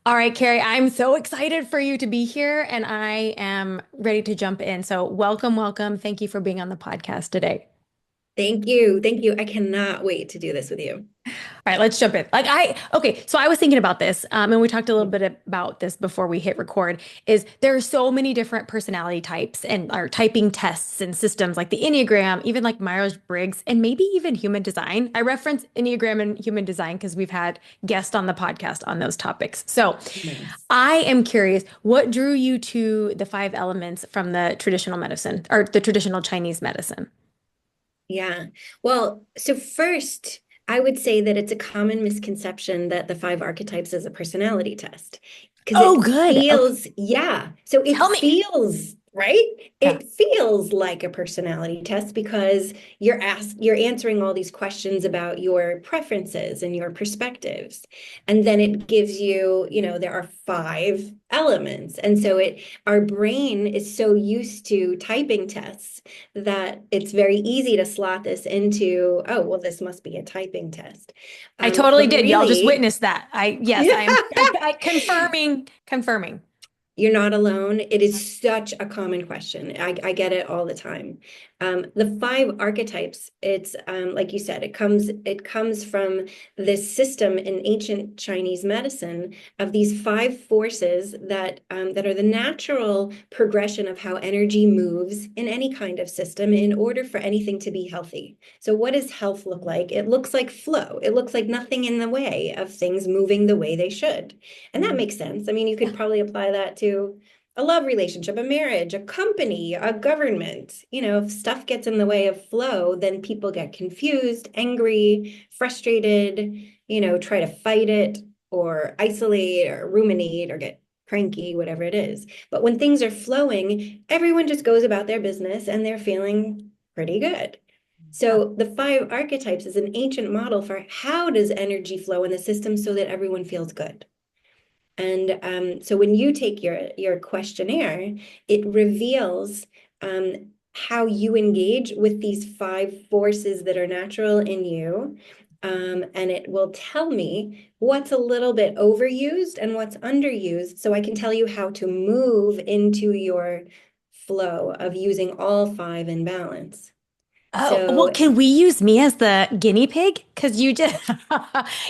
All right, Carrie, I'm so excited for you to be here and I am ready to jump in. So, welcome, welcome. Thank you for being on the podcast today. Thank you. Thank you. I cannot wait to do this with you. All right, let's jump in. Okay, so I was thinking about this, and we talked a little bit about this before we hit record, is there are so many different personality types and our typing tests and systems like the Enneagram, even like Myers-Briggs, and maybe even human design. I reference Enneagram and human design because we've had guests on the podcast on those topics. So Nice. I am curious, what drew you to the five elements from the traditional medicine or the traditional Chinese medicine? Yeah. Well, so first, I would say that it's a common misconception that the five archetypes is a personality test because Oh, it good. Okay, feels, yeah. So it tell me. feels, right? Yeah. It feels like a personality test because you're answering all these questions about your preferences and your perspectives. And then it gives you, there are five elements. And so our brain is so used to typing tests that it's very easy to slot this into, oh, well, this must be a typing test. I totally But did. Y'all just really, witnessed that. Yes, I confirming. you're not alone. It is such a common question. I get it all the time. The five archetypes, it's like you said, it comes from this system in ancient Chinese medicine of these five forces that are the natural progression of how energy moves in any kind of system in order for anything to be healthy. So what does health look like? It looks like flow. It looks like nothing in the way of things moving the way they should. And that Mm. makes sense. I mean, you Yeah. could probably apply that to a love relationship, a marriage, a company, a government. If stuff gets in the way of flow, then people get confused, angry, frustrated, try to fight it or isolate or ruminate or get cranky, whatever it is. But when things are flowing, everyone just goes about their business and they're feeling pretty good. Huh. So the five archetypes is an ancient model for how does energy flow in the system so that everyone feels good. And so when you take your questionnaire, it reveals how you engage with these five forces that are natural in you. And it will tell me what's a little bit overused and what's underused, so I can tell you how to move into your flow of using all five in balance. Oh, well, So can we use me as the guinea pig? Because you just,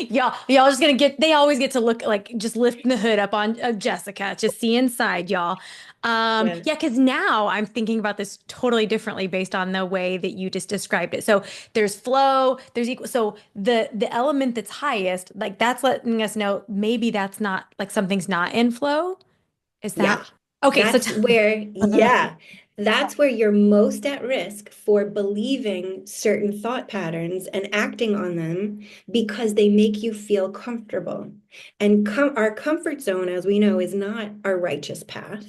y'all just gonna get, they always get to look like just lifting the hood up on Jessica, just see inside, y'all. yeah. Yeah, because now I'm thinking about this totally differently based on the way that you just described it. So there's flow, there's equal, so the element that's highest, like that's letting us know maybe that's not like something's not in flow. Is Yeah, that okay? So that's where, yeah, that's where you're most at risk for believing certain thought patterns and acting on them because they make you feel comfortable. And our comfort zone, as we know, is not our righteous path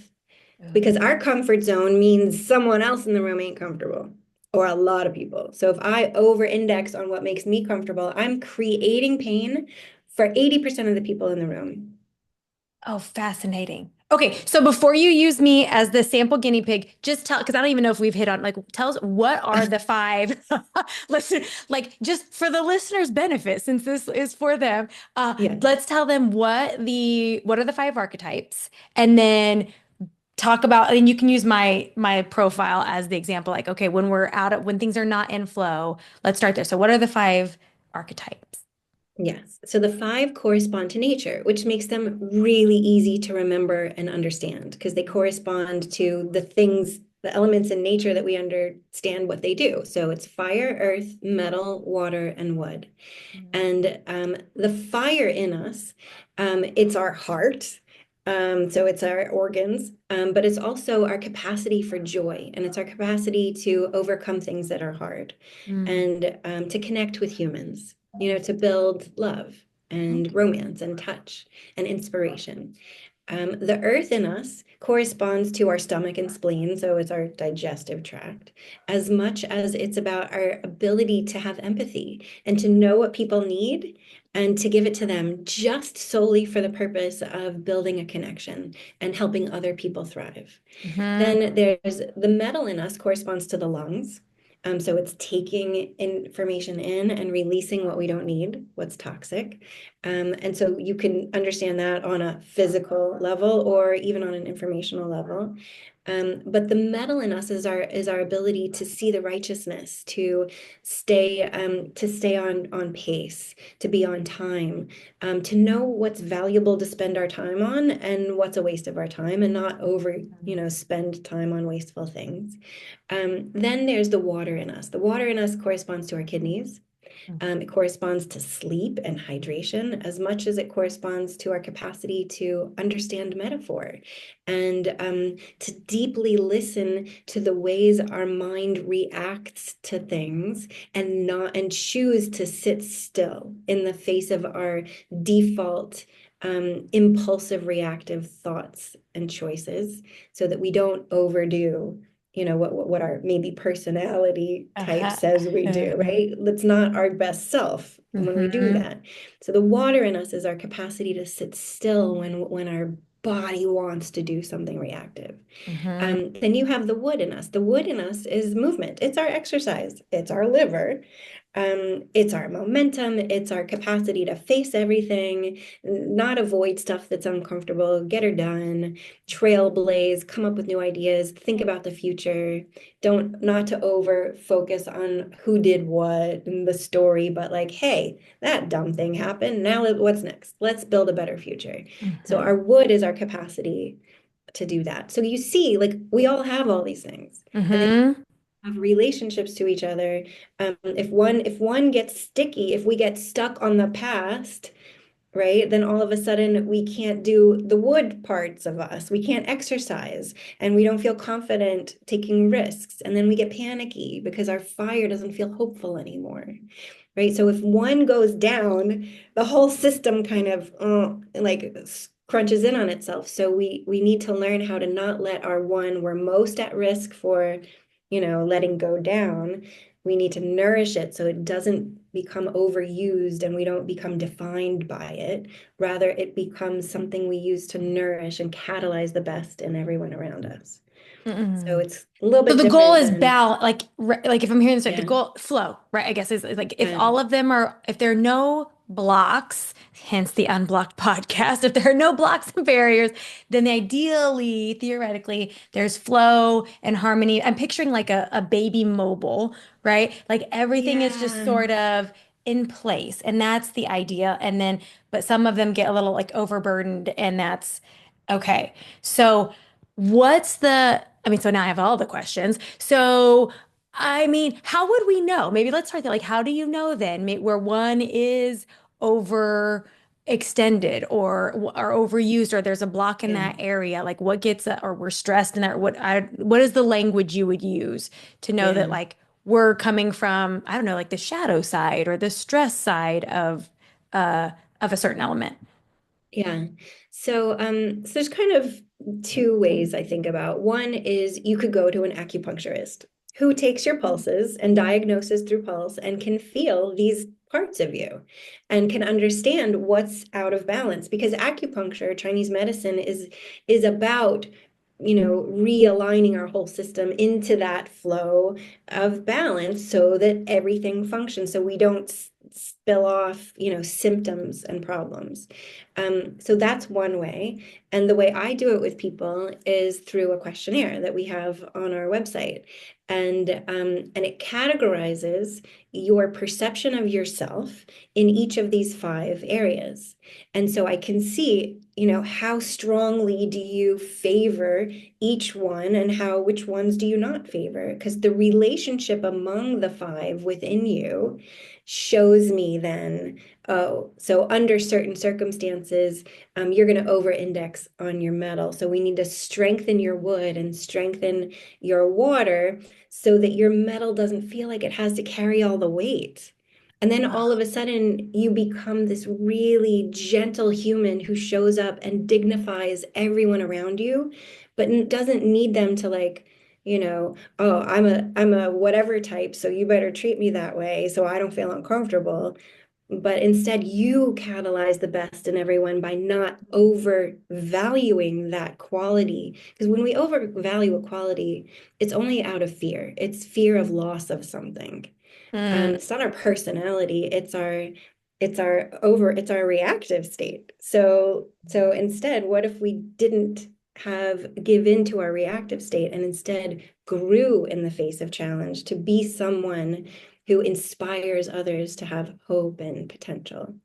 because our comfort zone means someone else in the room ain't comfortable or a lot of people. So if I over index on what makes me comfortable, I'm creating pain for 80% of the people in the room. Oh, fascinating. Okay, so before you use me as the sample guinea pig, just tell, because I don't even know if we've hit on, like, tell us what are the five, listen, like, just for the listeners' benefit, since this is for them, Yeah. let's tell them what are the five archetypes, and then talk about, and you can use my profile as the example, like, okay, when things are not in flow, let's start there. So what are the five archetypes? Yes. So the five correspond to nature, which makes them really easy to remember and understand because they correspond to the things, the elements in nature that we understand what they do. So it's fire, earth, metal, water, and wood. And the fire in us, it's our heart. So it's our organs, but it's also our capacity for joy, and it's our capacity to overcome things that are hard, Mm. and to connect with humans, to build love and Okay. romance and touch and inspiration. The earth in us corresponds to our stomach and spleen, so it's our digestive tract, as much as it's about our ability to have empathy and to know what people need and to give it to them just solely for the purpose of building a connection and helping other people thrive. Mhm. Then there's the metal in us corresponds to the lungs. So it's taking information in and releasing what we don't need, what's toxic. And so you can understand that on a physical level or even on an informational level. But the metal in us is our ability to see the righteousness, to stay on pace, to be on time, to know what's valuable to spend our time on and what's a waste of our time, and not spend time on wasteful things. Then there's the water in us. The water in us corresponds to our kidneys. It corresponds to sleep and hydration as much as it corresponds to our capacity to understand metaphor and to deeply listen to the ways our mind reacts to things and choose to sit still in the face of our default impulsive reactive thoughts and choices so that we don't overdo what our maybe personality type Uh-huh. says we do, right? That's not our best self when we do Mm-hmm. that. So the water in us is our capacity to sit still when our body wants to do something reactive. Mm-hmm. Then you have the wood in us. The wood in us is movement. It's our exercise. It's our liver. It's our momentum. It's our capacity to face everything, not avoid stuff that's uncomfortable, get her done, trailblaze, come up with new ideas, think about the future. Not to over focus on who did what in the story, but like, hey, that dumb thing happened. Now what's next? Let's build a better future. So Mm-hmm. our wood is our capacity to do that. So you see, like we all have all these things, and they Mm-hmm. have relationships to each other. If one gets sticky, if we get stuck on the past, right, then all of a sudden we can't do the wood parts of us. We can't exercise, and we don't feel confident taking risks, and then we get panicky because our fire doesn't feel hopeful anymore. Right. So if one goes down, the whole system kind of like crunches in on itself. So we need to learn how to not let our one we're most at risk for, letting go down. We need to nourish it so it doesn't become overused and we don't become defined by it. Rather, it becomes something we use to nourish and catalyze the best in everyone around us. So Mm-hmm. it's a little So bit the goal different is than, balance, like if I'm hearing this right, the yeah, goal flow, right? I guess is like if yeah, all of them are, if there are no blocks, hence the Unblocked podcast, if there are no blocks and barriers, then ideally, theoretically, there's flow and harmony. I'm picturing like a baby mobile, right? Like everything is just yeah. sort of in place, and that's the idea. And then, but some of them get a little like overburdened, and that's okay. So. What's I mean, so now I have all the questions. So, I mean, how would we know? Maybe let's start there. Like, how do you know then where one is over extended or overused or there's a block in Yeah. that area? Like what gets or we're stressed in that what is the language you would use to know that Yeah. like we're coming from, I don't know, like the shadow side or the stress side uh of a certain element? Yeah. So there's kind of two ways I think about. One is you could go to an acupuncturist who takes your pulses and diagnoses through pulse and can feel these parts of you and can understand what's out of balance because acupuncture, Chinese medicine is about realigning our whole system into that flow of balance so that everything functions so we don't spill off symptoms and problems. So that's one way. And the way I do it with people is through a questionnaire that we have on our website. And it categorizes your perception of yourself in each of these five areas. And so I can see, how strongly do you favor each one and which ones do you not favor? Because the relationship among the five within you shows me then, oh, so under certain circumstances, you're going to over-index on your metal. So we need to strengthen your wood and strengthen your water so that your metal doesn't feel like it has to carry all the weight. And then all of a sudden, you become this really gentle human who shows up and dignifies everyone around you, but doesn't need them to like, oh, I'm a whatever type, so you better treat me that way so I don't feel uncomfortable. but instead you catalyze the best in everyone by not overvaluing that quality. Because when we overvalue a quality, it's only out of fear. It's fear of loss of something. Mm. It's not our personality, it's our reactive state. So instead, what if we didn't give in to our reactive state and instead grew in the face of challenge to be someone who inspires others to have hope and potential.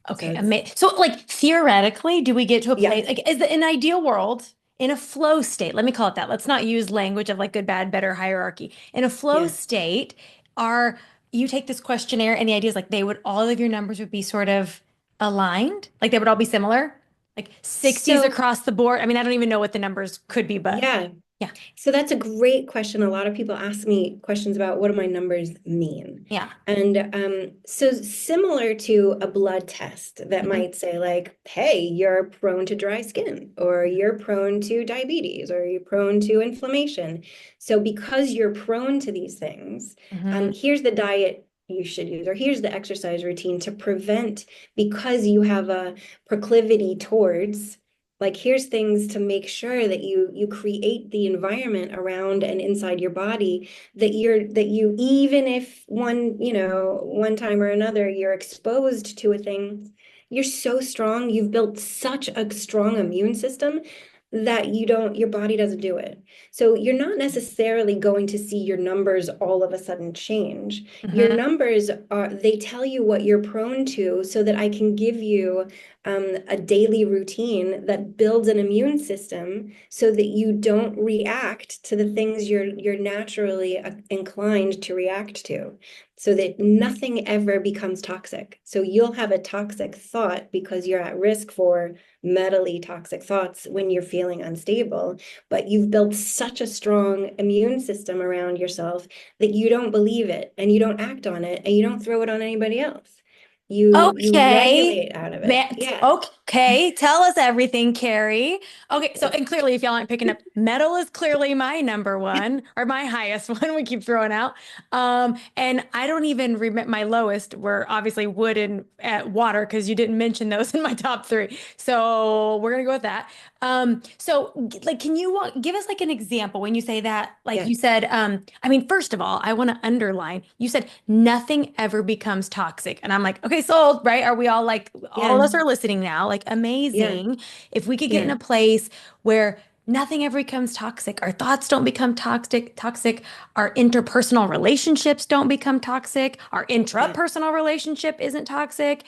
So Okay, it's, so like theoretically, do we get to a yeah, place like is the in ideal world in a flow state? Let me call it that. Let's not use language of like good, bad, better hierarchy. In a flow yeah. state, are you take this questionnaire and the idea is like they would all of your numbers would be sort of aligned, like they would all be similar, like 60s So across the board. I mean, I don't even know what the numbers could be, but yeah. yeah, So that's a great question. A lot of people ask me questions about what do my numbers mean? yeah. And so similar to a blood test that Hmm. might say like, hey, you're prone to dry skin, or you're prone to diabetes, or you're prone to inflammation. So because you're prone to these things, Hmm. here's the diet you should use, or here's the exercise routine to prevent, because you have a proclivity towards, like here's things to make sure that you create the environment around and inside your body that you, even if one time or another you're exposed to a thing, you're so strong, you've built such a strong immune system that your body doesn't do it. So you're not necessarily going to see your numbers all of a sudden change. Your Hmm. numbers they tell you what you're prone to so that I can give you a daily routine that builds an immune system so that you don't react to the things you're naturally inclined to react to, so that nothing ever becomes toxic. So you'll have a toxic thought because you're at risk for metally toxic thoughts when you're feeling unstable, but you've built such a strong immune system around yourself that you don't believe it and you don't act on it and you don't throw it on anybody else. You Okay. regulate out of it. Man, Yeah. okay. Tell us everything, Carey. Okay, so and clearly if y'all aren't picking up, metal is clearly my number one or my highest one we keep throwing out. And I don't even remember my lowest were obviously wood and water because you didn't mention those in my top three. So we're gonna go with that. Like, can you give us like an example when you say that? Like Yeah. you said, I mean, first of all, I want to underline, you said nothing ever becomes toxic. And I'm like, okay, sold, right? Are we all like, all of Yeah. us are listening now, like Yeah. amazing. If we could get in Yeah. a place where nothing ever becomes toxic, our thoughts don't become toxic, our interpersonal relationships don't become toxic, our Yeah. intrapersonal relationship isn't toxic.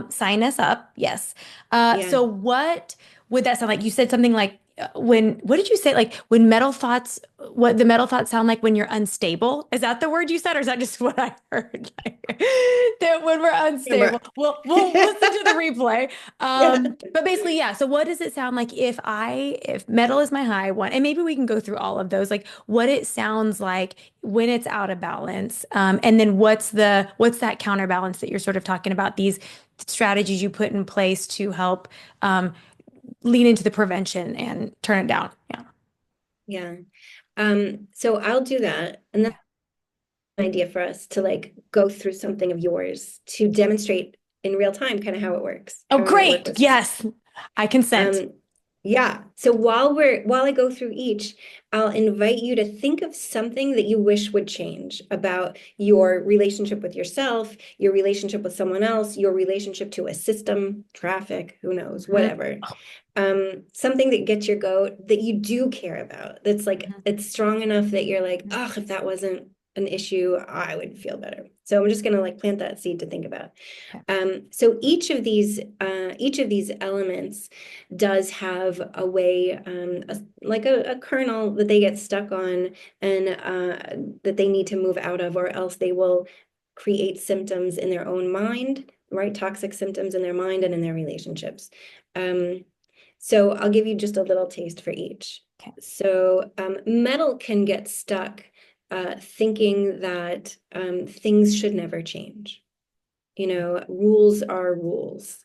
Sign us up. Yes. Yeah. So what would that sound like? You said something like what did you say? Like when metal thoughts, what the metal thoughts sound like when you're unstable? Is that the word you said, or is that just what I heard? Like, that when we're unstable, Remember. we'll listen to the replay. Yeah. But basically, yeah. So what does it sound like if metal is my high one, and maybe we can go through all of those, like what it sounds like when it's out of balance, and then what's that counterbalance that you're sort of talking about? These strategies you put in place to help lean into the prevention and turn it down. Yeah. Yeah. So I'll do that. And then Yeah. an idea for us to like go through something of yours to demonstrate in real time kind of how it works, Oh, how it might work great. with someone. Yes. I consent. Um, yeah. So while I go through each, I'll invite you to think of something that you wish would change about your relationship with yourself, your relationship with someone else, your relationship to a system, traffic, who knows, Mhm. whatever. Something that gets your goat that you do care about. That's like Mhm. it's strong enough that you're like, Mhm. oh, if that wasn't an issue, I would feel better. So I'm just gonna like plant that seed to think about. Okay. So each of these elements does have a way, like a kernel that they get stuck on and that they need to move out of, or else they will create symptoms in their own mind, right? Toxic symptoms in their mind and in their relationships. Um, so I'll give you just a little taste for each. Okay. So metal can get stuck thinking that things should never change. Rules are rules,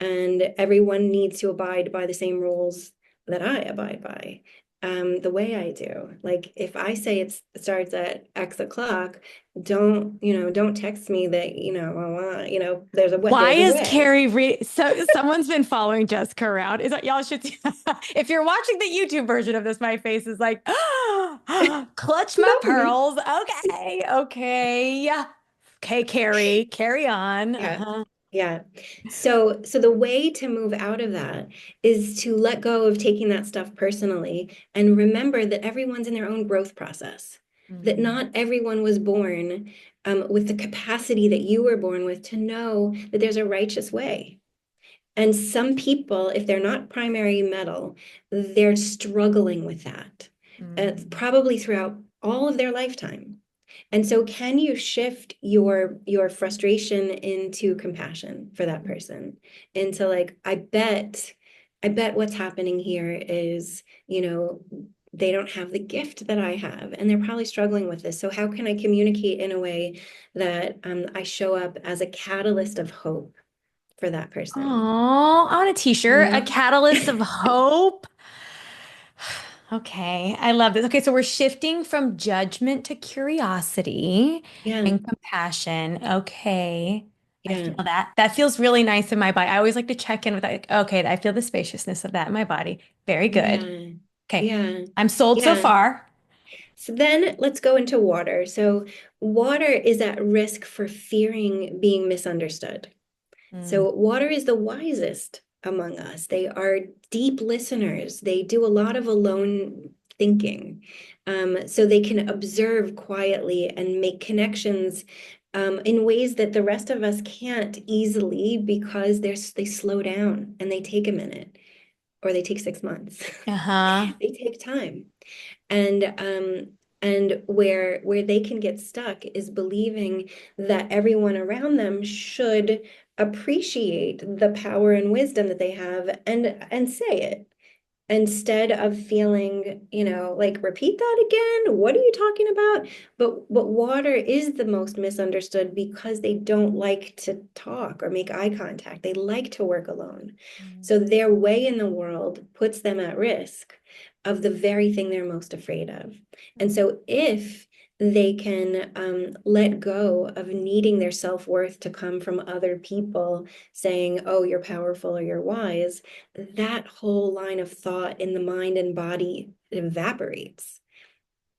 and everyone needs to abide by the same rules that I abide by. the way I do. Like if I say it starts at X o'clock, don't text me that, there's a what, Why there's a is way. Carrie so someone's been following Jessica around? Is that y'all should see if you're watching the YouTube version of this, my face is like clutch my Not me. pearls. Okay, okay. Okay, Carrie, carry on. Yeah. Uh-huh. Yeah. So the way to move out of that is to let go of taking that stuff personally and remember that everyone's in their own growth process, that Mhm. not everyone was born with the capacity that you were born with to know that there's a righteous way. And some people, if they're not primary metal, they're struggling with that, Mhm. probably throughout all of their lifetime. And so can you shift your frustration into compassion for that person? Into like, I bet what's happening here is, they don't have the gift that I have, and they're probably struggling with this. So how can I communicate in a way that I show up as a catalyst of hope for that person? Oh, I want a t-shirt, a You catalyst of know? hope. Okay, I love this. Okay, so we're shifting from judgment to curiosity Yeah, and compassion. Okay, I yeah, feel that. That feels really nice in my body. I always like to check in with like, okay, I feel the spaciousness of that in my body. Very good. yeah, Okay, yeah, I'm sold so yeah. far. So then let's go into water. So water is at risk for fearing being misunderstood. Mm, So water is the wisest among us. They are deep listeners. They do a lot of alone thinking. So they can observe quietly and make connections in ways that the rest of us can't easily because they slow down and they take a minute or they take 6 months. uh-huh. They take time. And where they can get stuck is believing that everyone around them should appreciate the power and wisdom that they have and say it instead of feeling, like repeat that again. What are you talking about? But water is the most misunderstood because they don't like to talk or make eye contact. They like to work alone. So their way in the world puts them at risk of the very thing they're most afraid of. And so if they can let go of needing their self-worth to come from other people saying, oh, you're powerful or you're wise, that whole line of thought in the mind and body evaporates.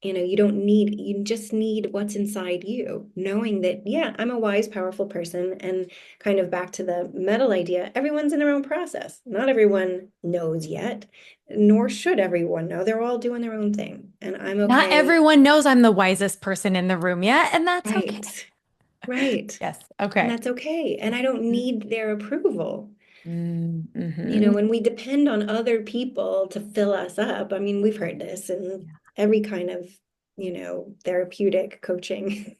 You just need what's inside you, knowing that, yeah, I'm a wise, powerful person. And kind of back to the metal idea, everyone's in their own process. Not everyone knows yet, nor should everyone know. They're all doing their own thing. And I'm Not okay. everyone knows I'm the wisest person in the room yet, and that's okay. Right, right. Yes. And Okay. that's okay. And I don't need their approval. Mm-hmm. When we depend on other people to fill us up, I mean, we've heard this in every kind of, therapeutic coaching.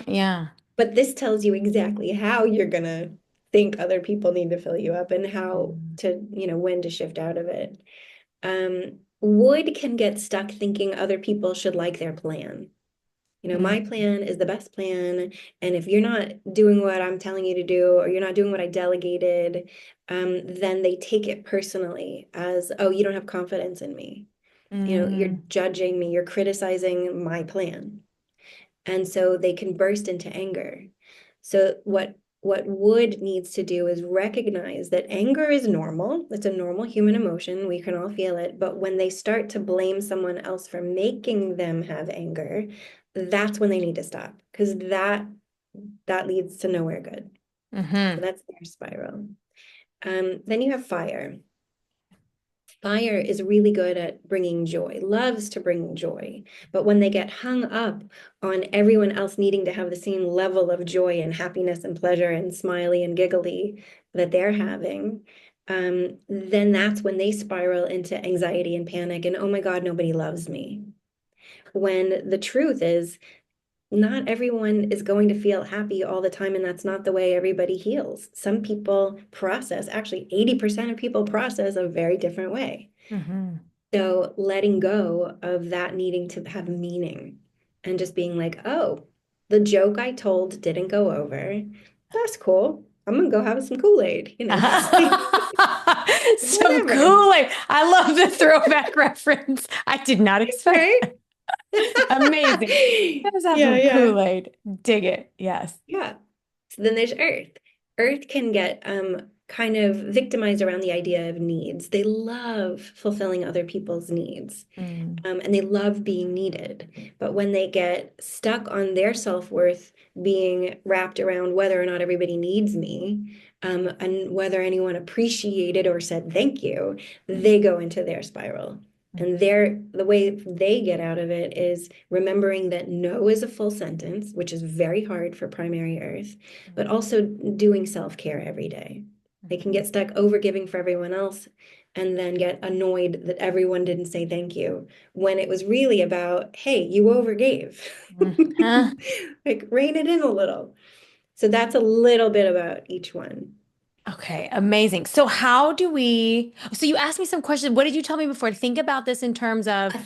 Yeah. But this tells you exactly how you're gonna think other people need to fill you up and how Mm. to, when to shift out of it. Wood can get stuck thinking other people should like their plan. Mm. My plan is the best plan. And if you're not doing what I'm telling you to do, or you're not doing what I delegated, then they take it personally as, oh, you don't have confidence in me. You're Mm. judging me, you're criticizing my plan. And so they can burst into anger. So what Wood needs to do is recognize that anger is normal. It's a normal human emotion. We can all feel it. But when they start to blame someone else for making them have anger, that's when they need to stop because that leads to nowhere good. So Mm-hmm. that's their spiral. Then you have fire. Fire is really good at bringing joy, loves to bring joy. But when they get hung up on everyone else needing to have the same level of joy and happiness and pleasure and smiley and giggly that they're having, then that's when they spiral into anxiety and panic and, oh my God, nobody loves me. When the truth is, not everyone is going to feel happy all the time, and that's not the way everybody heals. Some people process, actually, 80% of people process a very different way. Mm-hmm. So letting go of that needing to have meaning and just being like, oh, the joke I told didn't go over. That's cool. I'm gonna go have some Kool-Aid, just like Some whatever. Kool-Aid. I love the throwback reference. I did not expect Right? that. Amazing. Let's have Yeah, some yeah. Kool-Aid. Dig it. Yes. Yeah. So then there's Earth. Earth can get kind of victimized around the idea of needs. They love fulfilling other people's needs. Mm, And they love being needed. But when they get stuck on their self-worth being wrapped around whether or not everybody needs me, and whether anyone appreciated or said thank you, they go into their spiral. mm, And the way they get out of it is remembering that no is a full sentence, which is very hard for primary Earth, but also doing self-care every day. They can mhm, get stuck over giving for everyone else and then get annoyed that everyone didn't say thank you when it was really about, hey, you overgave. mhm. Like rein it in a little. So that's a little bit about each one. Okay, amazing. So so you asked me some questions. What did you tell me before? Think about this in terms of,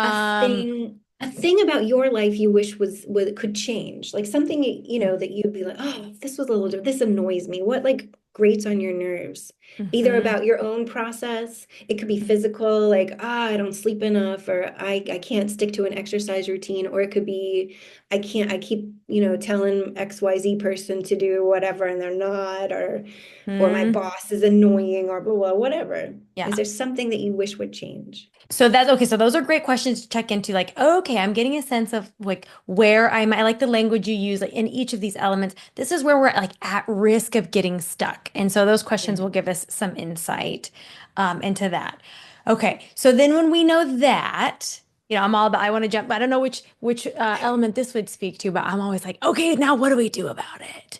A, um, a thing about your life you wish was could change, like something that you'd be like, oh, if this was a little different, this annoys me. What like grates on your nerves? Either mhm, about your own process, it could be physical, like I don't sleep enough, or I can't stick to an exercise routine, or it could be I keep telling XYZ person to do whatever and they're not, or my mhm. boss is annoying, or blah, blah, whatever. Is Yeah. there something that you wish would change? So that's okay. So those are great questions to check into. Like, okay, I'm getting a sense of like where I like the language you use, like in each of these elements. This is where we're like at risk of getting stuck. And so those Yeah. questions will give us some insight into that. Okay. So then when we know that, I'm all about, I want to jump. I don't know which element this would speak to, but I'm always like, okay, now what do we do about it?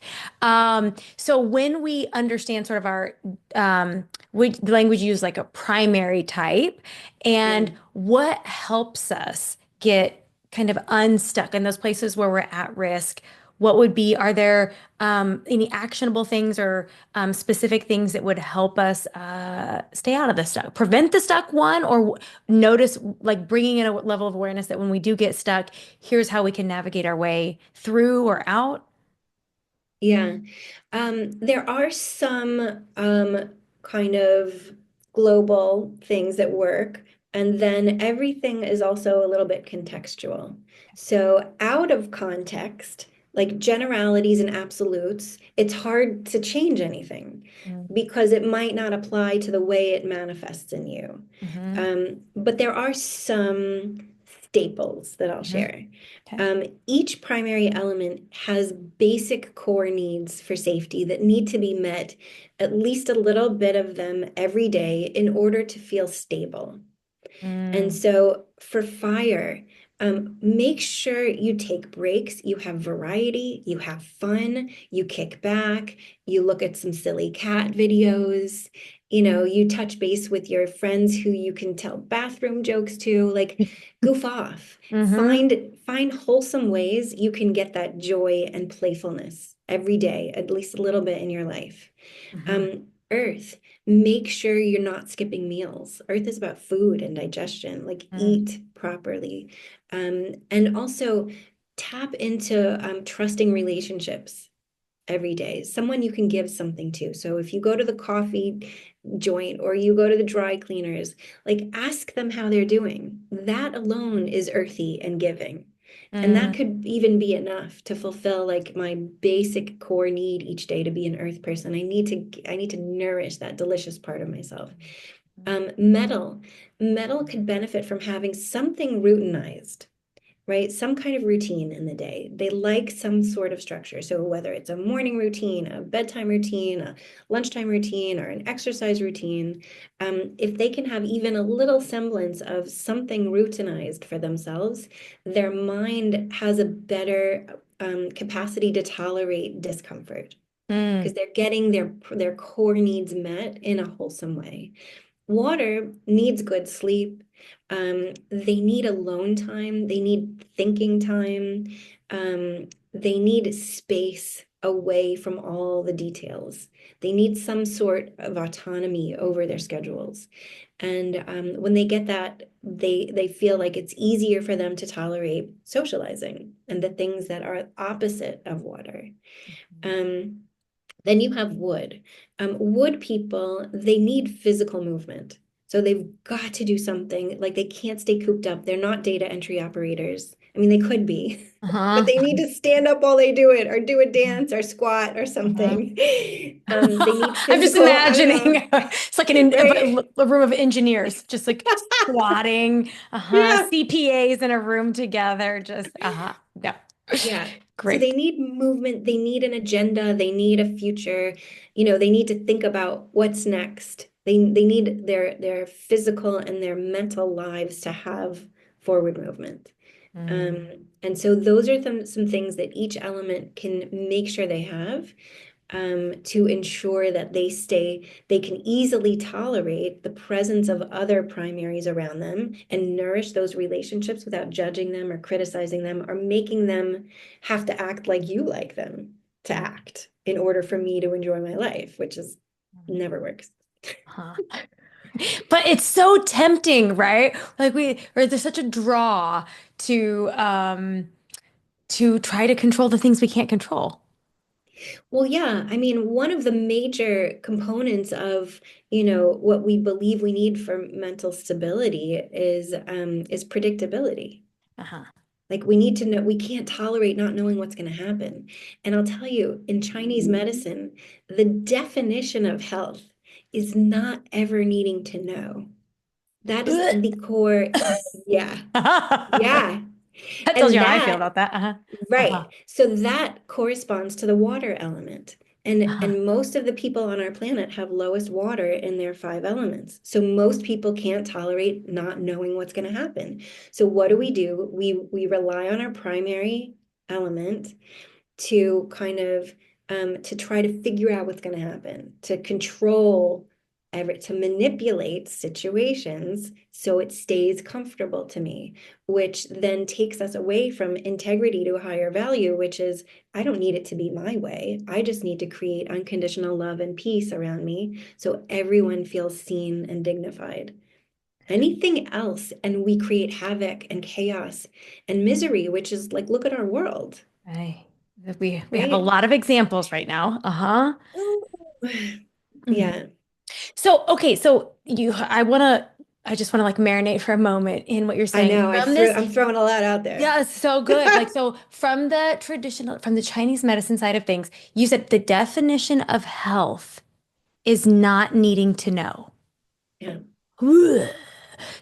So when we understand sort of our the language used like a primary type, Yeah. and what helps us get kind of unstuck in those places where we're at risk? What would be, are there any actionable things or specific things that would help us stay out of the stuck, prevent the stuck one, or notice, like bringing in a level of awareness that when we do get stuck, here's how we can navigate our way through or out? Yeah. There are some kind of global things that work, and then everything is also a little bit contextual. So, out of context, like generalities and absolutes, it's hard to change anything because it might not apply to the way it manifests in you. Mm-hmm. But there are some staples that I'll Hmm. share. Okay. Each primary element has basic core needs for safety that need to be met, at least a little bit of them every day in order to feel stable. And Mm, so for fire, make sure you take breaks, you have variety, you have fun, you kick back, you look at some silly cat videos, you touch base with your friends who you can tell bathroom jokes to, like goof off. mm-hmm. Find wholesome ways you can get that joy and playfulness every day, at least a little bit in your life. Mm-hmm. Earth, make sure you're not skipping meals. Earth is about food and digestion, like Mm, eat properly. And also tap into trusting relationships every day, someone you can give something to. So if you go to the coffee joint or you go to the dry cleaners, like ask them how they're doing. That alone is earthy and giving. And that mm, could even be enough to fulfill like my basic core need each day to be an earth person. I need to nourish that delicious part of myself. Metal could benefit from having something routinized, right? Some kind of routine in the day. They like some sort of structure. So whether it's a morning routine, a bedtime routine, a lunchtime routine, or an exercise routine, if they can have even a little semblance of something routinized for themselves, their mind has a better capacity to tolerate discomfort because mm, they're getting their core needs met in a wholesome way. Water needs good sleep. They need alone time. They need thinking time. They need space away from all the details. They need some sort of autonomy over their schedules. And when they get that, they feel like it's easier for them to tolerate socializing and the things that are opposite of water. Um, then you have wood. Wood people, they need physical movement. So they've got to do something. Like they can't stay cooped up. They're not data entry operators. I mean, they could be, but Uh-huh. they need to stand up while they do it, or do a dance or squat or Uh-huh. something. They need I'm just physical, I don't know, imagining it's like right? a room of engineers just like squatting, Yeah. CPAs in a room together, just no. Yeah. So they Great. need movement, they need an agenda, they need a future, they need to think about what's next. They need their physical and their mental lives to have forward movement. Mm. And so those are some things that each element can make sure they have, to ensure that they can easily tolerate the presence of other primaries around them and nourish those relationships without judging them or criticizing them or making them have to act like you like them to act in order for me to enjoy my life, which is never works. Huh. But it's so tempting, right? Or there's such a draw to try to control the things we can't control. Well, yeah, I mean, one of the major components of, what we believe we need for mental stability is predictability. Uh-huh. Like we need to know, we can't tolerate not knowing what's going to happen. And I'll tell you, in Chinese medicine, the definition of health is not ever needing to know. That is Ugh. the core. Yeah. That Yeah. tells you And how I feel that about that. Uh-huh. Uh-huh. Right. So that corresponds to the water element. Uh-huh. And most of the people on our planet have lowest water in their five elements. So most people can't tolerate not knowing what's going to happen. So what do? We rely on our primary element to kind of to try to figure out what's going to happen, to control to manipulate situations so it stays comfortable to me, which then takes us away from integrity to a higher value, which is I don't need it to be my way. I just need to create unconditional love and peace around me so everyone feels seen and dignified. Anything else, and we create havoc and chaos and misery, which is like, look at our world, Right. We have a right? lot of examples right now. Uh-huh. Mhm. Yeah, So, okay, so I just want to like marinate for a moment in what you're I saying. know. From this, I'm throwing a lot out there. yeah, it's so good. Like, so from the Chinese medicine side of things, you said the definition of health is not needing to know. Yeah. Ugh.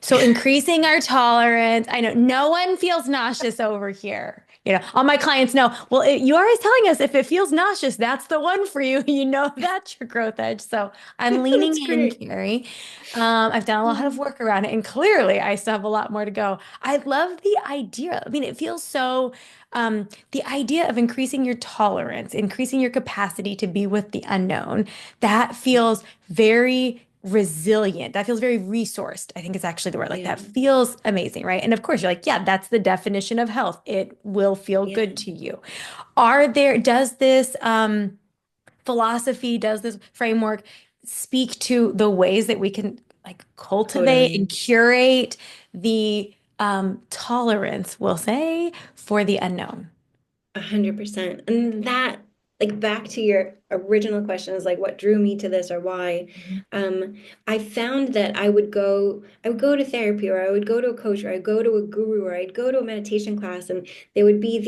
So increasing our tolerance. I know no one feels nauseous over here. All my clients know, well, you are always telling us if it feels nauseous, that's the one for you. You know that's your growth edge. So I'm leaning That's in, great. Carrie. I've done a lot of work around it, and clearly I still have a lot more to go. I love the idea. I mean, it feels so, the idea of increasing your tolerance, increasing your capacity to be with the unknown, that feels very resilient. That feels very resourced. I think it's actually the word. Like Yeah. that feels amazing, right? And of course, you're like, yeah, that's the definition of health. It will feel Yeah. good to you. Does this philosophy, does this framework speak to the ways that we can like cultivate and Totally. curate the tolerance, we'll say, for the unknown? 100%. And that, like, back to your original question is like, what drew me to this or why? Mhm. I found that I would go to therapy, or I would go to a coach, or I'd go to a guru, or I'd go to a meditation class, and there would be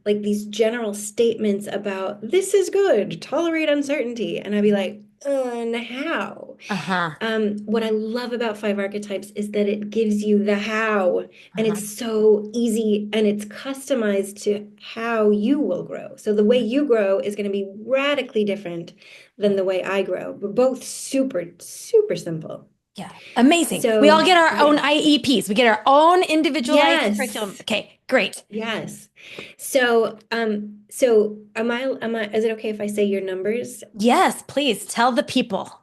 like these general statements about this is good, tolerate uncertainty. And I'd be like, and how? Uh-huh. What I love about Five Archetypes is that it gives you the how, and Uh-huh. it's so easy and it's customized to how you will grow. So the way you grow is going to be radically different than the way I grow. We're both super, super simple. Yeah. Amazing. We all So get our own yeah, IEPs. We get our own individualized curriculum. yes, Okay, great. yes. So is it okay if I say your numbers? Yes, please tell the people.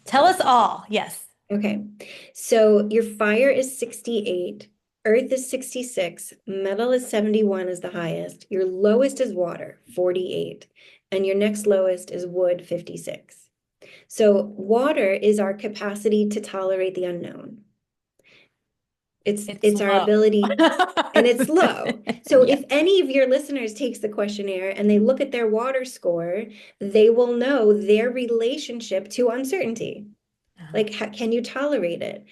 Tell us all. Yes. Okay, so your fire is 68, earth is 66, metal is 71 is the highest, your lowest is water, 48, and your next lowest is wood, 56. So water is our capacity to tolerate the unknown. It's It's our low. ability, and it's low. So Yeah. if any of your listeners takes the questionnaire and they look at their water score, they will know their relationship to uncertainty. Like, can you tolerate it?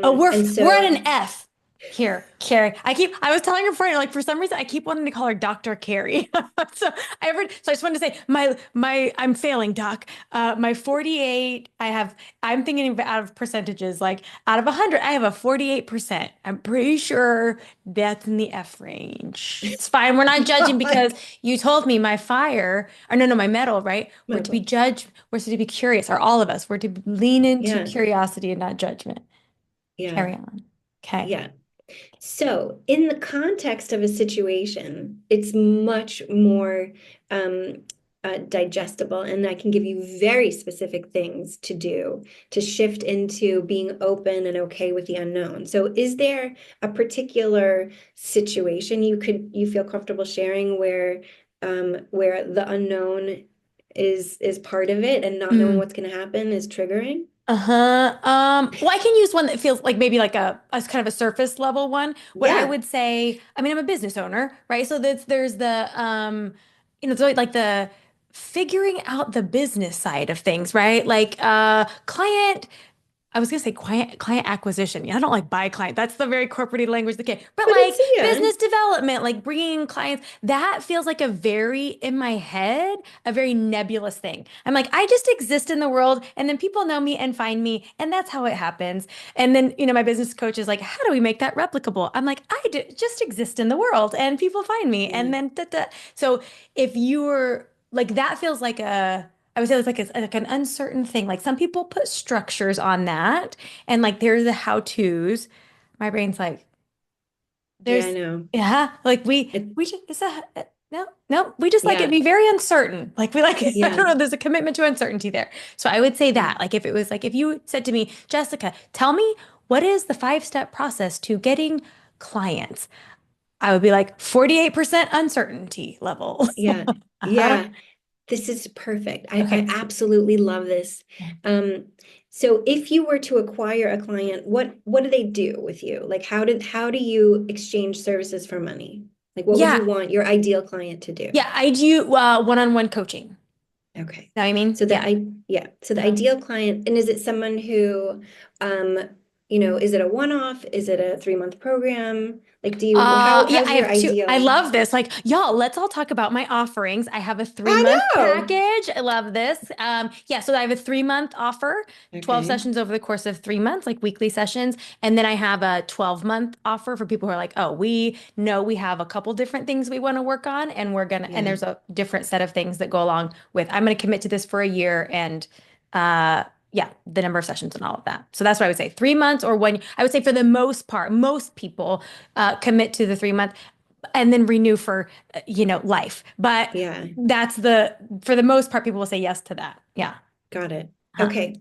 Oh, And we're at so an F here, Carrie. I was telling her friend, like for some reason I keep wanting to call her Dr. Carrie. So I just wanted to say I'm failing, Doc. My 48, I'm thinking out of percentages, like out of 100, I have a 48%. I'm pretty sure that's in the F range. It's fine. We're not judging because you told me my fire, or no, my metal, right? We're to be metal. judged, we're to be curious, or all of us, we're to lean into Yeah, curiosity and not judgment. yeah, Carry on. Okay. yeah. So, in the context of a situation, it's much more um, digestible, and I can give you very specific things to do to shift into being open and okay with the unknown. So, is there a particular situation you feel comfortable sharing where the unknown is part of it, and not knowing Mm. what's going to happen is triggering? Uh-huh. Well, I can use one that feels like maybe like a kind of a surface level one. What I Yeah, would say, I mean, I'm a business owner, right? So there's the it's like the figuring out the business side of things, right? Like client I was gonna say client acquisition. Yeah, I don't like buy client. That's the very corporate language. Okay, but but like it's yeah, business development, like bringing in clients, that feels like a very in my head, a very nebulous thing. I'm like, I just exist in the world, and then people know me and find me, and that's how it happens. And then my business coach is like, how do we make that replicable? I'm like, just exist in the world, and people find me, yeah, and then So if you're like that, feels like a I would say it's like an uncertain thing. Like some people put structures on that and like there's the how-tos. My brain's like, yeah. I there's know. yeah, like It, we just it's a no, we just like it yeah, be very uncertain. Like we like I yeah, don't know, there's a commitment to uncertainty there. So I would say yeah, that. Like if it was like if you said to me, Jessica, tell me what is the five-step process to getting clients? I would be like 48% uncertainty level. yeah, Uh-huh. yeah. This is perfect. I Okay. absolutely love this. Um, so if you were to acquire a client, what do they do with you? Like how do you exchange services for money? Like what would Yeah. you want your ideal client to do? Yeah, I do one-on-one coaching. Know Okay. what I mean? So Yeah. the Uh-huh. ideal client, and is it someone who, um, is it a one-off? Is it a 3-month program? Like, Yeah, how's I your have two. I ideal? love this. Like, y'all, let's all talk about my offerings. I have a three I month know. package. I love this. Yeah, so I have a 3 month offer, 12 Okay. sessions over the course of 3 months, like weekly sessions. And then I have a 12-month offer for people who are like, oh, we know we have a couple different things we want to work on, and and Yeah. there's a different set of things that go along with, I'm going to commit to this for a year and, uh, yeah, the number of sessions and all of that. So that's what I would say. 3 months or one. I would say for the most part, most people commit to the 3 month and then renew for life. But Yeah. that's for the most part, people will say yes to that. Yeah. Got it. Huh. Okay.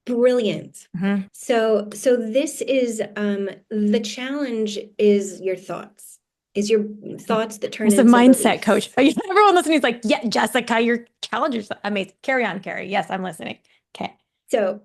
Brilliant. Mhm. So this is the challenge is your thoughts. Is your thoughts that turn It's a into mindset coach. beliefs. Everyone listening is like, yeah, Jessica, your challenges amazing. Carry on, Carrie. Yes, I'm listening. Okay. So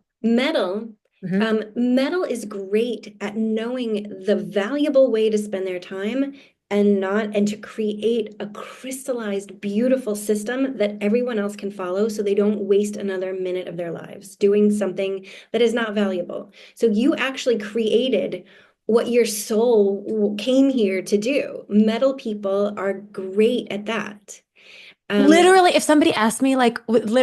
Hmm. metal is great at knowing the valuable way to spend their time and to create a crystallized, beautiful system that everyone else can follow so they don't waste another minute of their lives doing something that is not valuable. So you actually created what your soul came here to do. Metal people are great at that. Um, Literally, if somebody asked me, like,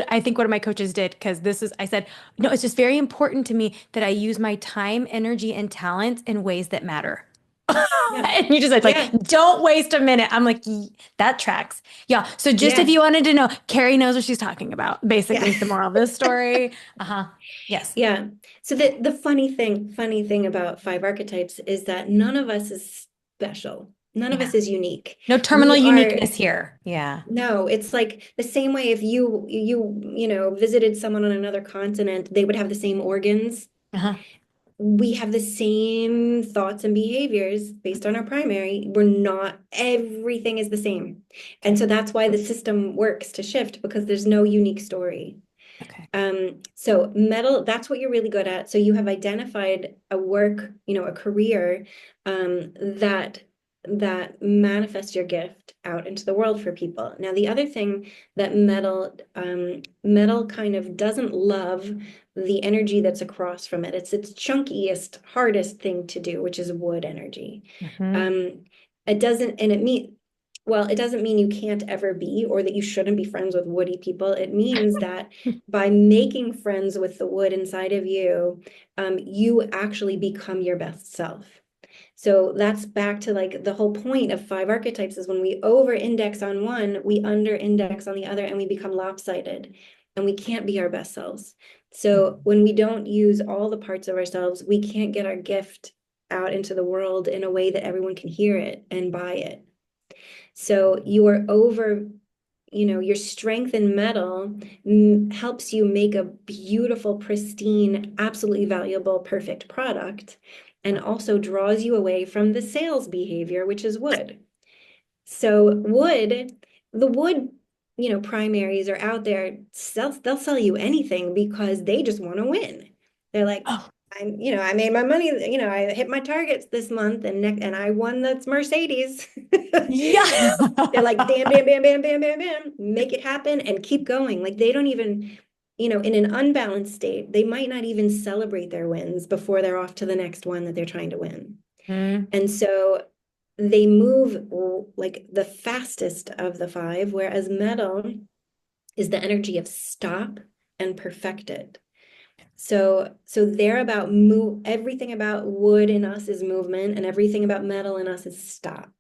I think one of my coaches did, because I said, no, it's just very important to me that I use my time, energy, and talent in ways that matter. yeah, And you just said, like, yeah, don't waste a minute. I'm like, That tracks." Yeah. So just if yeah, you wanted to know, Carrie knows what she's talking about. Basically, yeah. is the moral of this story. Uh-huh. Yes. Yeah. So the funny thing about Five Archetypes is that none of us is special. None of us Yeah. is unique. No terminal We are, uniqueness here. Yeah. no, it's like the same way if visited someone on another continent, they would have the same organs. Uh-huh. We have the same thoughts and behaviors based on our primary. We're not, everything is the same. And Okay. so that's why the system works to shift because there's no unique story. Okay. So metal, that's what you're really good at. So you have identified a work, a career that that manifest your gift out into the world for people. Now, the other thing that metal kind of doesn't love the energy that's across from it. It's its chunkiest, hardest thing to do, which is wood energy. Mhm. Um, it doesn't, and it mean, well, it doesn't mean you can't ever be or that you shouldn't be friends with woody people. It means that by making friends with the wood inside of you, you actually become your best self. So that's back to like the whole point of five archetypes is when we over index on one, we under index on the other and we become lopsided and we can't be our best selves. So when we don't use all the parts of ourselves, we can't get our gift out into the world in a way that everyone can hear it and buy it. So your strength in metal helps you make a beautiful, pristine, absolutely valuable, perfect product, and also draws you away from the sales behavior, which is wood. So the wood, primaries are out there, they'll sell you anything because they just want to win. They're like, Oh, I made my money, I hit my targets this month and I won that's Mercedes. yeah. They're like, bam, bam, bam, bam, bam, bam, bam, make it happen and keep going. Like they don't even, in an unbalanced state, they might not even celebrate their wins before they're off to the next one that they're trying to win. Mm, And so they move like the fastest of the five, whereas metal is the energy of stop and perfected. So they're about everything about wood in us is movement, and everything about metal in us is stop.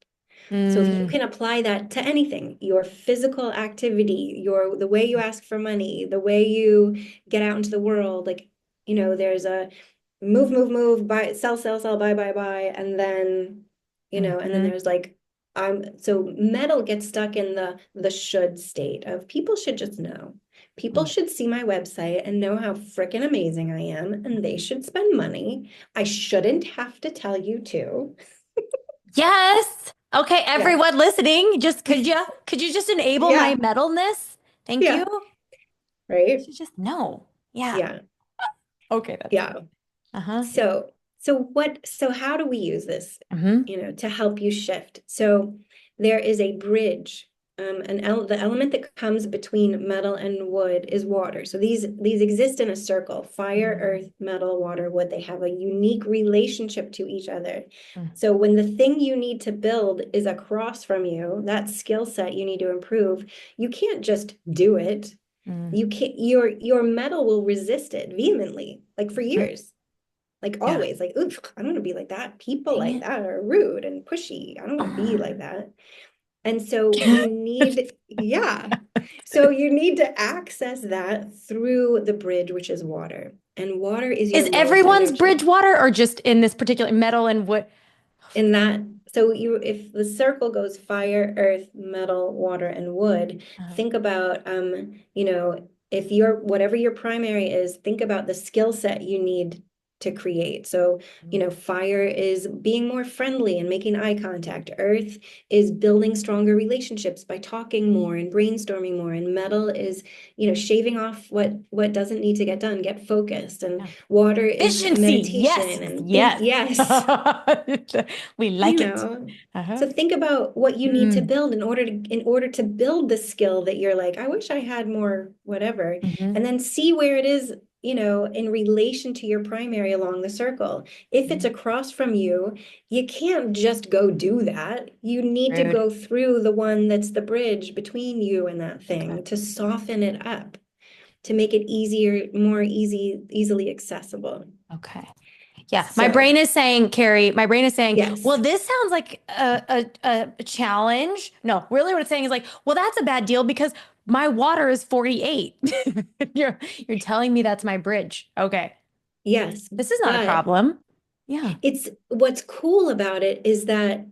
So if you mm, can apply that to anything, your physical activity, the way you ask for money, the way you get out into the world, like, there's a move, buy, sell, buy, and then, and then mhm. there's like, so metal gets stuck in the should state of people should just know. People should see my website and know how freaking amazing I am, and they should spend money. I shouldn't have to tell you to. Yes. Okay, Yeah. everyone listening, just could you just enable my Yeah. metalness? Thank you. Yeah. Right. Should just know. Yeah. Yeah. Okay, that's Yeah. good. Uh-huh. So how do we use this, Hmm. to help you shift? So there is a bridge. The element that comes between metal and wood is water. So these exist in a circle: fire, earth, metal, water, wood. They have a unique relationship to each other. So when the thing you need to build is across from you, that skill set you need to improve, you can't just do it. Mm-hmm. You can't, your metal will resist it vehemently, like for years. Like Yeah. always, like, oof, I don't want to be like that. People Dang like it. that are rude and pushy. I don't want to be like that. And so you need, yeah. So you need to access that through the bridge, which is water. And water is Is your lowest everyone's energy. bridge water or just in this particular metal and wood? In that, so if the circle goes fire, earth, metal, water, and wood, Uh, think about, if whatever your primary is, think about the skill set you need to create. So, fire is being more friendly and making eye contact. Earth is building stronger relationships by talking more and brainstorming more. And metal is, shaving off what doesn't need to get done, get focused. And yeah. water is Efficiency. Yes. meditation and think, Yes. yes. We you like it. know Uh-huh. so think about what you need to Mm. build in order to build the skill that you're like, I wish I had more whatever, Mhm. and then see where it is, in relation to your primary along the circle. If it's Mhm. across from you, you can't just go do that. You need to Rude. go through the one that's the bridge between you and that Okay. thing to soften it up, to make it easier, more easily accessible. Okay. Yeah, my So brain is saying, Carrie, my brain is saying, well, yes. this sounds like a challenge. No, really what it's saying is like, well, that's a bad deal because my water is 48. You're telling me that's my bridge. Okay. Yes, This is not a but problem. Yeah. it's what's cool about it is that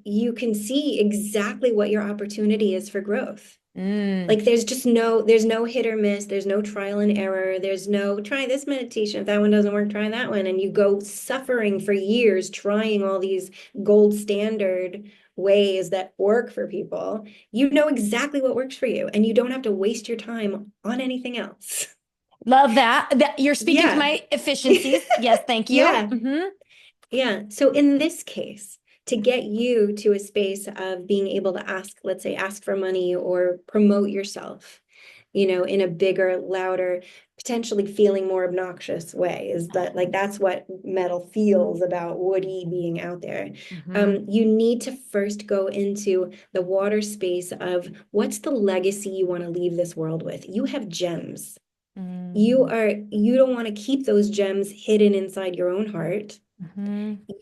you can see exactly what your opportunity is for growth. Mm, Like there's no hit or miss, there's no trial and error, there's no try this meditation. If that one doesn't work, try that one. And you go suffering for years trying all these gold standard ways that work for people. You know exactly what works for you, and you don't have to waste your time on anything else. love that. That you're speaking to Yeah. my efficiencies. Yes, thank you. Yeah. Hmm. Yeah. So in this case, to get you to a space of being able to ask, let's say, ask for money or promote yourself, in a bigger, louder, potentially feeling more obnoxious way. Is that like that's what metal feels about Woody being out there. You need to first go into the water space of what's the legacy you want to leave this world with. You have gems. You don't want to keep those gems hidden inside your own heart.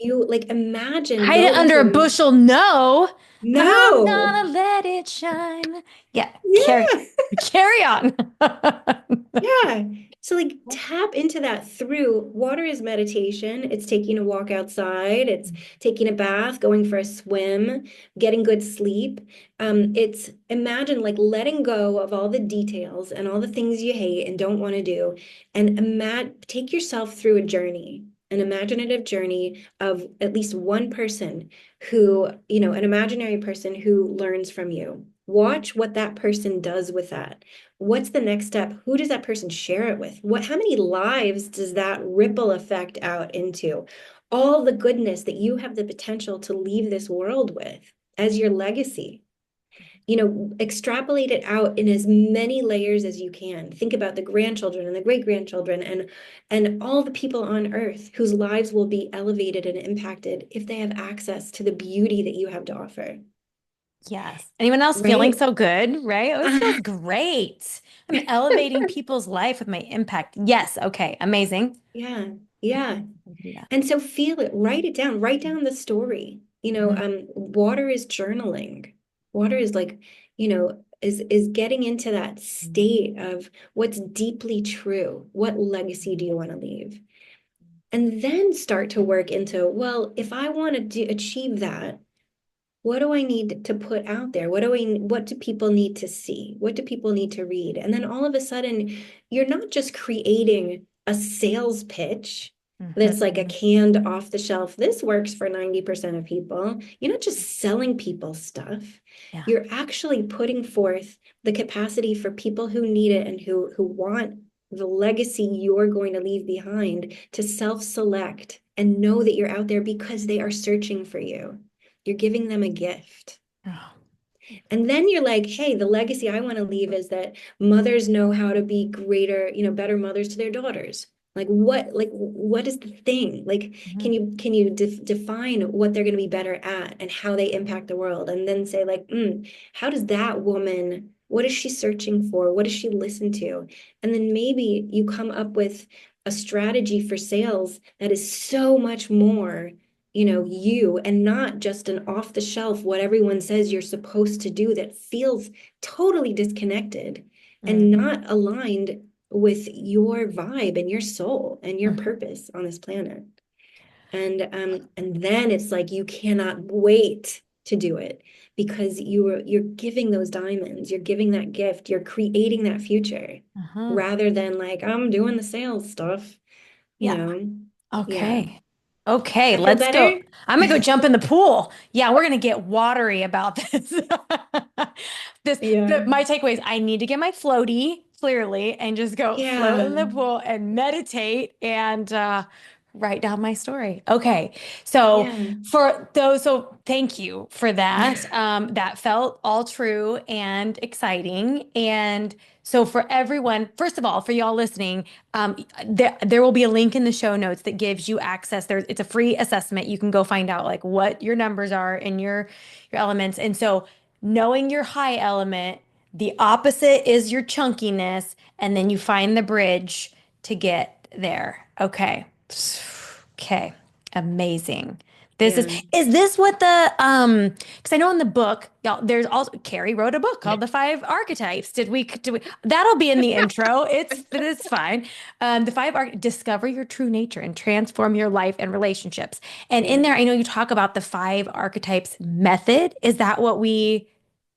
You like imagine Hide it go under into a a bushel, no, but I'm no. gonna let it shine. Yeah, Yeah. carry on. Yeah. So like tap into that through water is meditation. It's taking a walk outside, it's taking a bath, going for a swim, getting good sleep. It's imagine like letting go of all the details and all the things you hate and don't want to do, and take yourself through a journey, an imaginative journey of at least one person who, an imaginary person who learns from you. Watch what that person does with that. What's the next step? Who does that person share it with? How many lives does that ripple effect out into? All the goodness that you have the potential to leave this world with as your legacy. Extrapolate it out in as many layers as you can. Think about the grandchildren and the great-grandchildren and all the people on earth whose lives will be elevated and impacted if they have access to the beauty that you have to offer. Yes. Anyone else feeling Right? so good, right? Oh, this feels great. I'm elevating people's life with my impact. Yes. Okay. Amazing. Yeah. Yeah. Do that. And so feel it, write down the story. Mhm. Water is journaling. Water is like, is getting into that state of what's deeply true. What legacy do you want to leave? And then start to work into, well, if I want to achieve that, what do I need to put out there? What do people need to see? What do people need to read? And then all of a sudden, you're not just creating a sales pitch that's like a Mhm. canned off the shelf. This works for 90% of people. You're not just selling people stuff. Yeah. You're actually putting forth the capacity for people who need it and who want the legacy you're going to leave behind to self-select and know that you're out there because they are searching for you. You're giving them a gift. Oh. And then you're like, hey, the legacy I want to leave is that mothers know how to be greater, better mothers to their daughters. What is the thing? Like, Mhm. can you define what they're going to be better at and how they impact the world? And then say like, how does that woman, what is she searching for? What does she listen to? And then maybe you come up with a strategy for sales that is so much more you and not just an off the shelf, what everyone says you're supposed to do that feels totally disconnected and Mm. not aligned with your vibe and your soul and your Mhm. purpose on this planet. And then it's like you cannot wait to do it because you're giving those diamonds, you're giving that gift, you're creating that future Uh-huh. rather than like I'm doing the sales stuff, you Yeah. know. Yeah. Okay. Okay, That feel let's go. better? I'm gonna go jump in the pool. Yeah, we're gonna get watery about this. Yeah. My takeaway is I need to get my floaty clearly and just go float Yeah. in the pool and meditate and write down my story. Okay. So Yeah. so thank you for that. That felt all true and exciting. And so for everyone, first of all, for y'all listening, there will be a link in the show notes that gives you access. It's a free assessment. You can go find out like what your numbers are in your elements. And so knowing your high element, the opposite is your chunkiness, and then you find the bridge to get there. Okay. Okay. Amazing. This Yeah. is this what the because I know in the book, y'all, there's also Carey wrote a book called The Five Archetypes. Did we that'll be in the intro. It's fine. The discover your true nature and transform your life and relationships. And in Yeah. there, I know you talk about the five archetypes method. Is that what we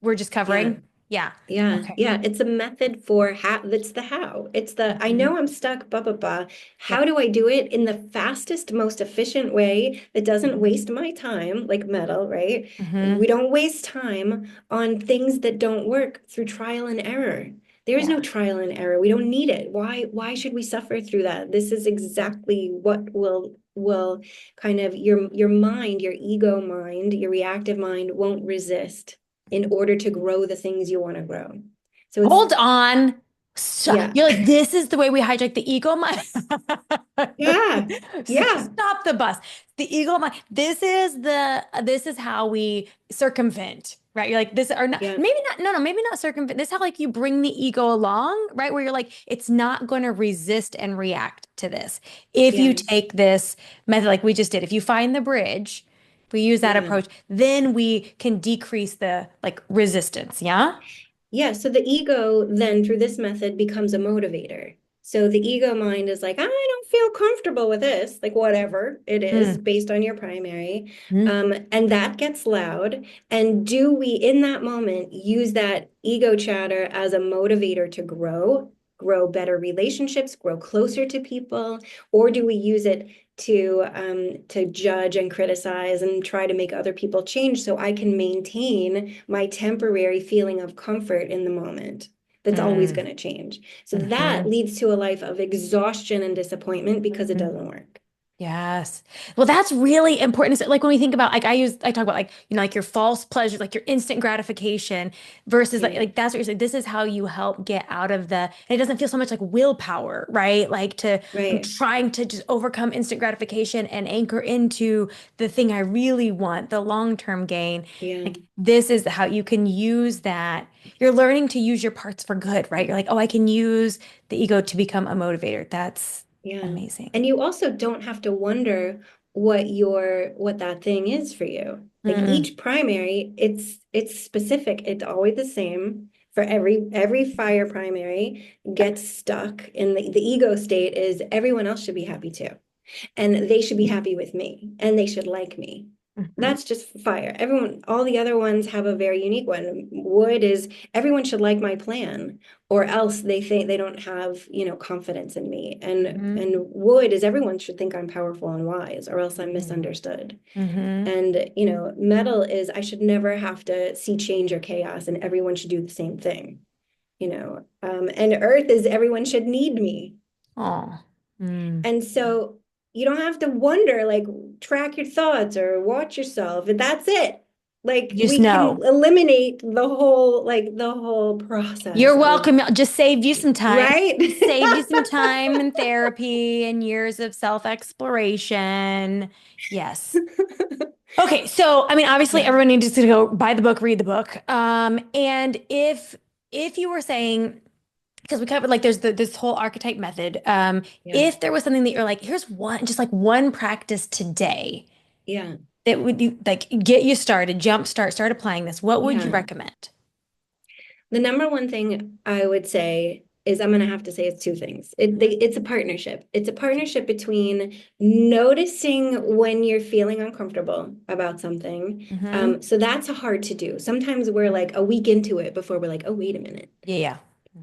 were just Yeah. covering? Yeah. Yeah. Okay. Yeah. It's a method for how, that's the how. It's the, I Mhm. know I'm stuck, blah, blah, blah. How Yep. do I do it in the fastest, most efficient way that doesn't waste my time, like metal, right? Hmm. We don't waste time on things that don't work through trial and error. There is Yeah. no trial and error. We don't need it. Why should we suffer through that? This is exactly what will kind of your mind, your ego mind, your reactive mind won't resist in order to grow the things you want to grow. So it's Hold on. So, yeah. you're like, this is the way we hijack the ego mind. Yeah. Yeah. Stop the bus. The ego mind. This is how we circumvent, right? You're like this or not, Yeah. maybe not, no, maybe not circumvent. This is how like you bring the ego along, right? Where you're like, it's not going to resist and react to this. If you Yes. take this method like we just did, if you find the bridge, if we use that Yeah. approach, then we can decrease the like resistance. Yeah. Yeah, so the ego then through this method becomes a motivator. So the ego mind is like, I don't feel comfortable with this, like whatever it is Mm. based on your primary. Mm. And that gets loud. And do we, in that moment, use that ego chatter as a motivator to grow better relationships, grow closer to people, or do we use it to judge and criticize and try to make other people change so I can maintain my temporary feeling of comfort in the moment that's always Mm. going to change. So that Mhm. leads to a life of exhaustion and disappointment because it Mhm. doesn't work. Yes. Well, that's really important. So, like when we think about like I talk about like, like your false pleasures, like your instant gratification versus Yeah, like that's what you're saying. This is how you help get out of and it doesn't feel so much like willpower, right? Like I'm right. trying to just overcome instant gratification and anchor into the thing I really want, the long-term gain. Yeah, Like this is how you can use that. You're learning to use your parts for good, right? You're like, oh, I can use the ego to become a motivator. That's yeah. amazing. And you also don't have to wonder what that thing is for you. Like Mm. each primary, it's specific. It's always the same for every fire primary Yep. gets stuck in the ego state is everyone else should be happy too. And they should be happy with me and they should like me. Mhm. That's just fire. Everyone, all the other ones have a very unique one. Wood is everyone should like my plan, or else they think they don't have, confidence in me. Mhm. And wood is everyone should think I'm powerful and wise, or else I'm Mhm. misunderstood. Mhm. And, metal is I should never have to see change or chaos, and everyone should do the same thing. And earth is everyone should need me. Oh. Mm. And so you don't have to wonder, like, track your thoughts or watch yourself. And that's it. Like, You just we can know. eliminate the whole process You're of, welcome. Just saved you some time. right? Saved you some time in therapy and years of self-exploration. Yes. Okay, so I mean, obviously Yeah, everyone needs to go buy the book, read the book. And if you were saying, because we covered like there's this whole archetype method. yeah, If there was something that you're like, here's one, just like one practice today yeah, that would like get you started, start applying this, what would you yeah. recommend? The number one thing I would say is I'm going to have to say it's two things. It's a partnership. It's a partnership between noticing when you're feeling uncomfortable about something. Mm-hmm. So that's hard to do. Sometimes we're like a week into it before we're like, oh, wait a minute. Yeah.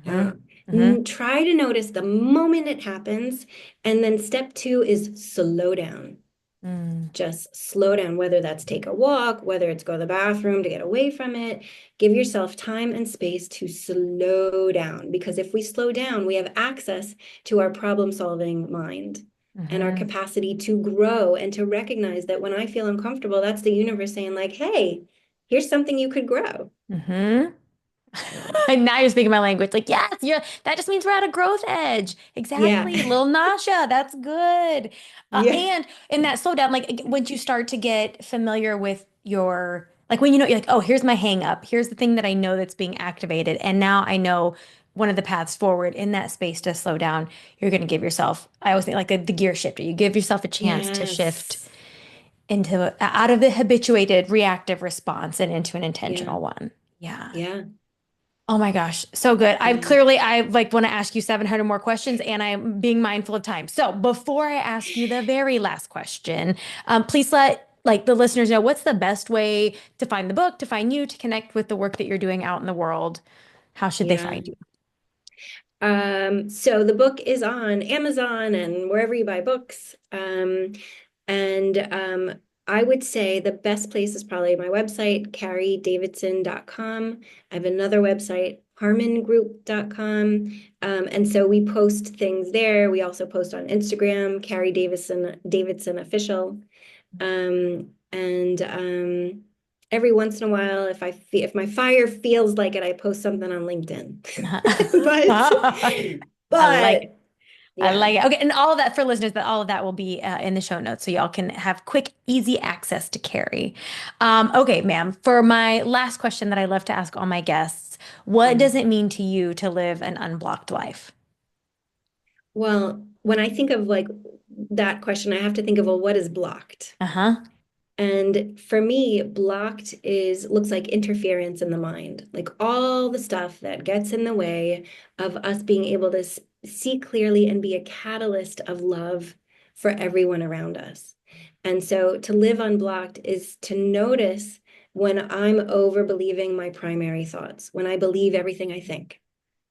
Uh, Mm-hmm. Mm-hmm. Try to notice the moment it happens. And then step two is slow down. Mm-hmm. Just slow down, whether that's take a walk, whether it's go to the bathroom to get away from it. Give yourself time and space to slow down. Because if we slow down, we have access to our problem solving mind and our Mm-hmm. capacity to grow and to recognize that when I feel uncomfortable, that's the universe saying, like, hey, here's something you could grow. Mm-hmm. Yeah. And now you're speaking my language. Like, yes, that just means we're at a growth edge. Yeah. Exactly. Little Nasha, that's good. Yeah. And in that slowdown, like once you start to get familiar with like when you're like, oh, here's my hang up. Here's the thing that I know that's being activated. And now I know one of the paths forward in that space to slow down. You're going to give yourself, I always think like the gear shifter. You give yourself a chance to shift Yes. out of the habituated reactive response and into an Yeah. intentional one. Yeah. Yeah. Oh my gosh, so good. Yeah. I like want to ask you 700 more questions and I'm being mindful of time. So before I ask you the very last question, please let like the listeners know what's the best way to find the book, to find you, to connect with the work that you're doing out in the world. How should they Yeah. find you? So the book is on Amazon and wherever you buy books. And I would say the best place is probably my website, careydavidson.com. I have another website, harmingroup.com. And so we post things there. We also post on Instagram, Carey Davidson official. And every once in a while, if my fire feels like it, I post something on LinkedIn. I like it. But I yeah. like it. Okay, and all of that for listeners, that all of that will be in the show notes, so y'all can have quick, easy access to Carey. Okay, ma'am. For my last question that I love to ask all my guests, what does it mean to you to live an unblocked life? Well, when I think of like that question, I have to think of, well, what is blocked? Uh-huh. And for me, blocked is looks like interference in the mind, like all the stuff that gets in the way of us being able to see clearly and be a catalyst of love for everyone around us. And so to live unblocked is to notice when I'm over believing my primary thoughts, when I believe everything I think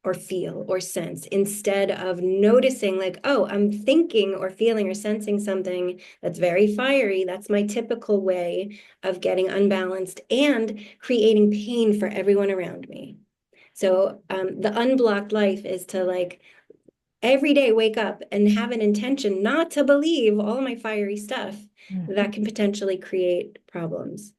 or feel or sense, instead of noticing like, oh, I'm thinking or feeling or sensing something that's very fiery. That's my typical way of getting unbalanced and creating pain for everyone around me. So the unblocked life is to like every day wake up and have an intention not to believe all my fiery stuff that can potentially create problems.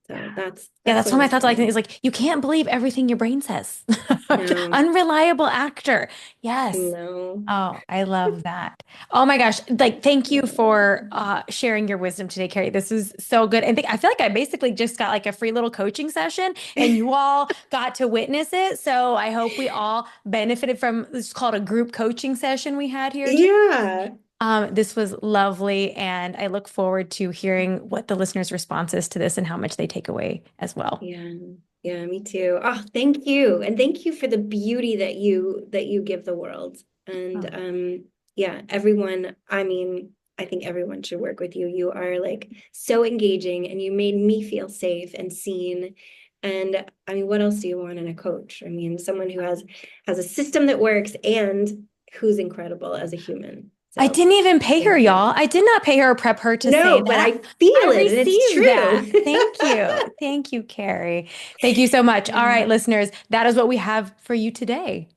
So Yeah, that's that's what one of my it's thoughts. for Like, me. is like you can't believe everything your brain says. No, Unreliable actor. Yes. no. Oh, I love that. Oh my gosh. Like, thank you for sharing your wisdom today, Carrie. This is so good. And I feel like I basically just got like a free little coaching session and you all got to witness it. So I hope we all benefited from this is called a group coaching session we had here today. Yeah. This was lovely, and I look forward to hearing what the listeners' response is to this and how much they take away as well. Yeah. Yeah, me too. Oh, thank you. And thank you for the beauty that you give the world. And Oh. yeah, everyone, I mean, I think everyone should work with you. You are like so engaging and you made me feel safe and seen. And I mean, what else do you want in a coach? I mean, someone who has a system that works and who's incredible as a human. I So, didn't even pay her, thank you. y'all. I did not pay her or prep her to say No, but that. I feel I it and it's received that. true. Thank you. Thank you, Carrie. Thank you so much. All right, listeners, that is what we have for you today.